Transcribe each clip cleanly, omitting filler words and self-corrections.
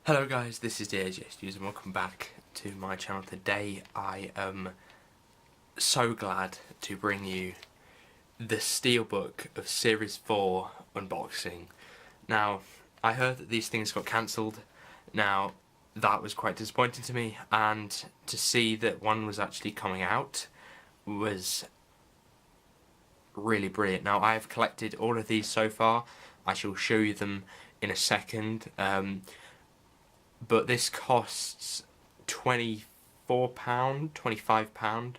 Hello guys, this is DJS and welcome back to my channel. Today I am so glad to bring you the Steelbook of Series 4 unboxing. Now, I heard that these things got cancelled. Now, that was quite disappointing to me, and to see that one was actually coming out was really brilliant. Now, I have collected all of these so far. I shall show you them in a second. But this costs £24, £25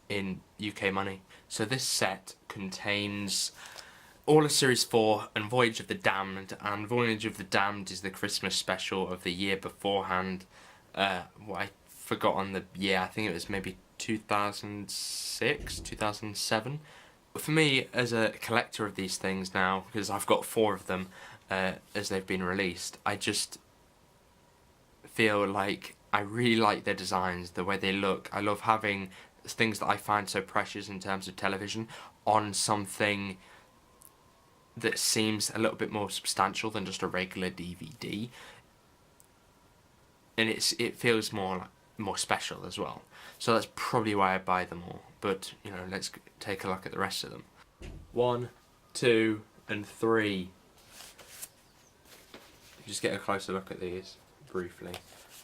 in UK money. So this set contains all of Series 4 and Voyage of the Damned, and Voyage of the Damned is the Christmas special of the year beforehand. I forgot on the year, I think it was maybe 2006, 2007. For me, as a collector of these things now, because I've got 4 of them, as they've been released, I just feel like I really like their designs, the way they look. I love having things that I find so precious in terms of television on something that seems a little bit more substantial than just a regular DVD, and it feels more special as well. So that's probably why I buy them all. But you know, let's take a look at the rest of them. 1, 2, and 3. Just get a closer look at these briefly,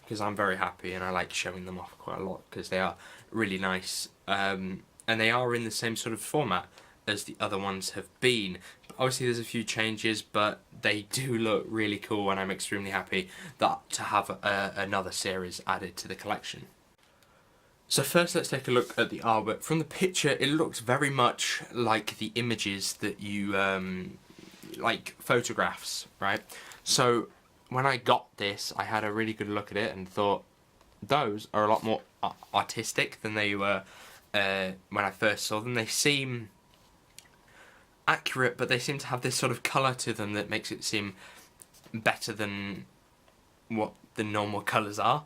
because I'm very happy and I like showing them off quite a lot because they are really nice, and they are in the same sort of format as the other ones have been. Obviously there's a few changes, but they do look really cool, and I'm extremely happy to have another series added to the collection. So first, let's take a look at the artwork. From the picture, it looks very much like the images that you like photographs, right? So when I got this, I had a really good look at it and thought those are a lot more artistic than they were when I first saw them. They seem accurate, but they seem to have this sort of colour to them that makes it seem better than what the normal colours are.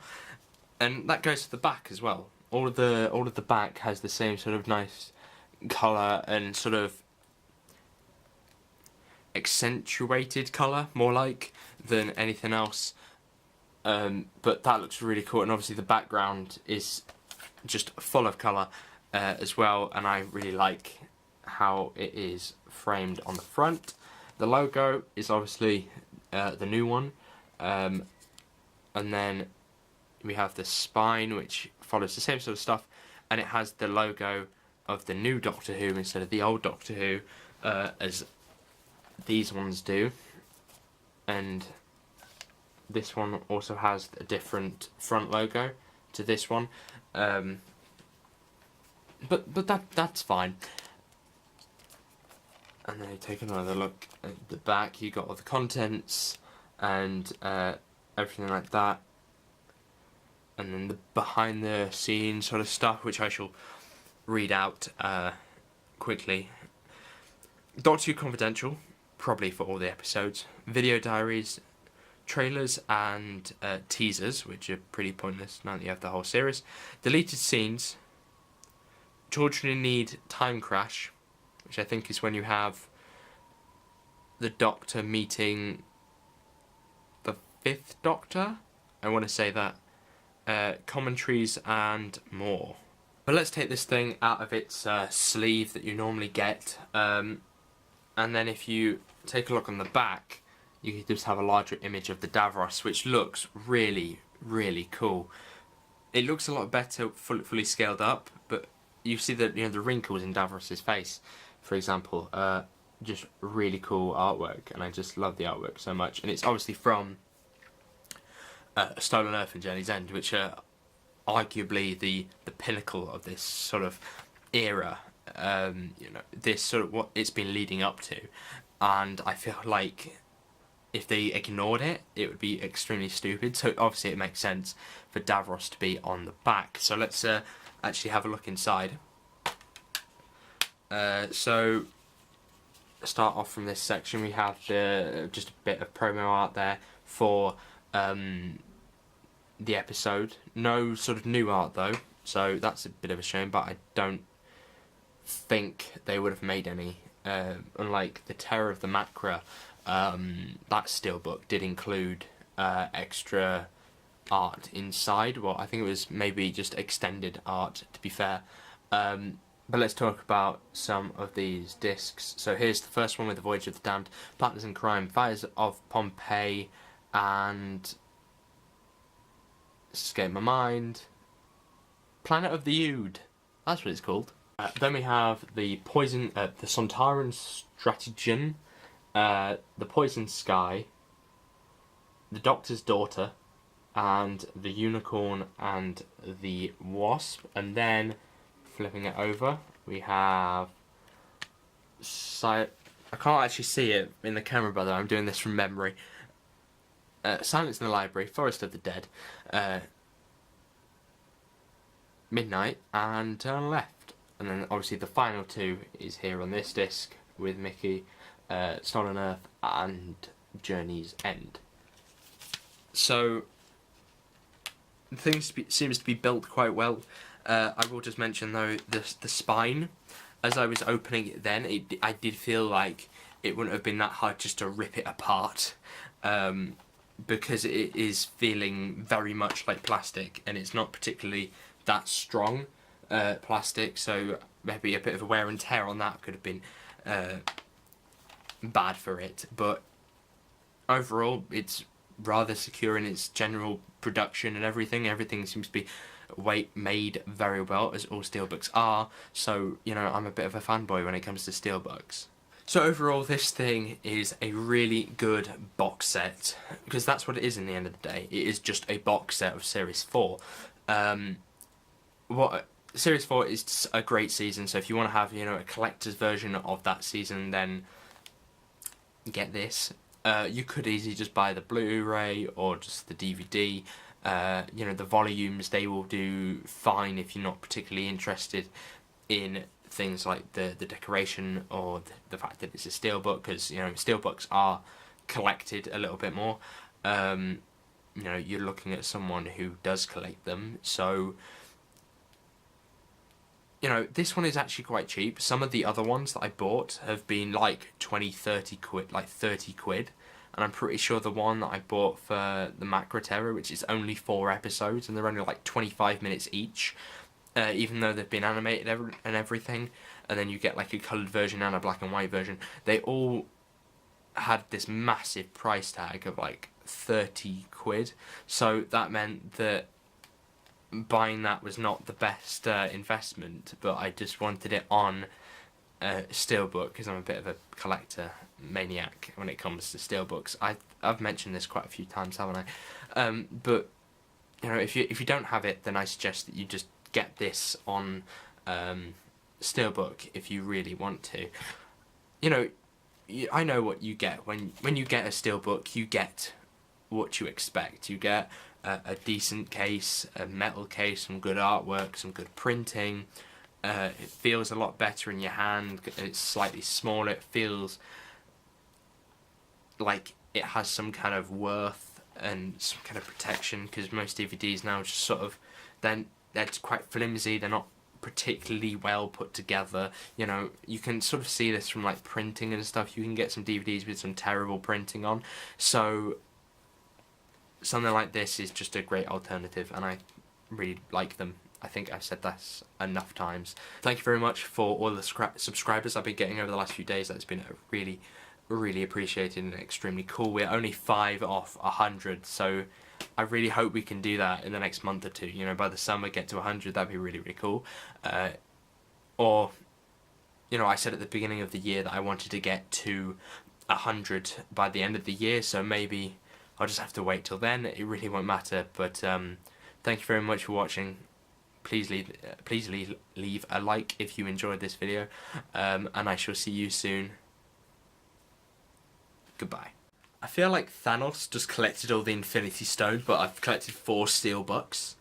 And that goes to the back as well. All of the back has the same sort of nice colour and sort of accentuated colour, more like, than anything else. But that looks really cool, and obviously the background is just full of colour as well, and I really like how it is framed on the front. The logo is obviously the new one, and then we have the spine, which follows the same sort of stuff, and it has the logo of the new Doctor Who instead of the old Doctor Who, as these ones do. And this one also has a different front logo to this one, but that's fine. And then you take another look at the back. You got all the contents and everything like that, and then the behind the scenes sort of stuff, which I shall read out quickly. Doctor Who Confidential, probably for all the episodes. Video diaries, trailers and teasers, which are pretty pointless now that you have the whole series. Deleted scenes. Children in Need time crash, which I think is when you have the Doctor meeting the 5th Doctor. I want to say that. Commentaries and more. But let's take this thing out of its sleeve that you normally get, and then if you take a look on the back, you can just have a larger image of the Davros, which looks really, really cool. It looks a lot better fully scaled up, but you see that, you know, the wrinkles in Davros's face, for example. Just really cool artwork, and I just love the artwork so much. And it's obviously from Stolen Earth and Journey's End, which are arguably the pinnacle of this sort of era. You know, this sort of what it's been leading up to, and I feel like if they ignored it, it would be extremely stupid. So obviously it makes sense for Davros to be on the back. So let's actually have a look inside. So start off from this section. We have just a bit of promo art there for the episode. No sort of new art though, so that's a bit of a shame, but I don't think they would have made any, unlike the Terror of the Macra that steelbook did include extra art inside. Well, I think it was maybe just extended art, to be fair. But let's talk about some of these discs. So here's the first one with The Voyage of the Damned, Partners in Crime, Fires of Pompeii, and escape my mind, Planet of the Ood. That's what it's called. Then we have the Sontaran Stratagem, the Poison Sky, the Doctor's Daughter, and the Unicorn and the Wasp. And then flipping it over, we have I can't actually see it in the camera, brother. I'm doing this from memory. Silence in the Library, Forest of the Dead, Midnight, and Turn Left. And then obviously the final two is here on this disc with Mickey, Stolen Earth, and Journey's End. So things seems to be built quite well. I will just mention though the spine. As I was opening it then, I did feel like it wouldn't have been that hard just to rip it apart, because it is feeling very much like plastic, and it's not particularly that strong plastic, so maybe a bit of a wear and tear on that could have been bad for it. But overall, it's rather secure in its general production and everything. Everything seems to be made very well, as all steelbooks are, so you know, I'm a bit of a fanboy when it comes to steelbooks. So overall, this thing is a really good box set, because that's what it is in the end of the day. It is just a box set of Series 4. Series 4 is a great season, so if you want to have, you know, a collector's version of that season, then get this. You could easily just buy the Blu-ray or just the DVD. You know, the volumes, they will do fine if you're not particularly interested in things like the decoration or the fact that it's a steelbook, because, you know, steelbooks are collected a little bit more. You know, you're looking at someone who does collect them, so you know, this one is actually quite cheap. Some of the other ones that I bought have been like 20-30 quid, like 30 quid. And I'm pretty sure the one that I bought for the Macra Terror, which is only 4 episodes, and they're only like 25 minutes each, even though they've been animated and everything, and then you get like a coloured version and a black and white version, they all had this massive price tag of like 30 quid. So that meant that buying that was not the best investment, but I just wanted it on steelbook because I'm a bit of a collector maniac when it comes to steelbooks. I've mentioned this quite a few times, haven't I? But you know, if you don't have it, then I suggest that you just get this on steelbook if you really want to. You know, I know what you get when you get a steelbook. You get what you expect. You get a decent case, a metal case, some good artwork, some good printing. It feels a lot better in your hand. It's slightly smaller. It feels like it has some kind of worth and some kind of protection, because most DVDs now just sort of, they're just quite flimsy. They're not particularly well put together. You know, you can sort of see this from like printing and stuff. You can get some DVDs with some terrible printing on. So something like this is just a great alternative, and I really like them. I think I've said that enough times. Thank you very much for all the subscribers I've been getting over the last few days. That's been really, really appreciated and extremely cool. We're only 5 off 100, so I really hope we can do that in the next month or two. You know, by the summer, get to 100. That'd be really, really cool. Or, you know, I said at the beginning of the year that I wanted to get to 100 by the end of the year, so maybe I'll just have to wait till then. It really won't matter. But thank you very much for watching. Please leave a like if you enjoyed this video, and I shall see you soon. Goodbye. I feel like Thanos just collected all the Infinity Stone, but I've collected 4 steelbooks.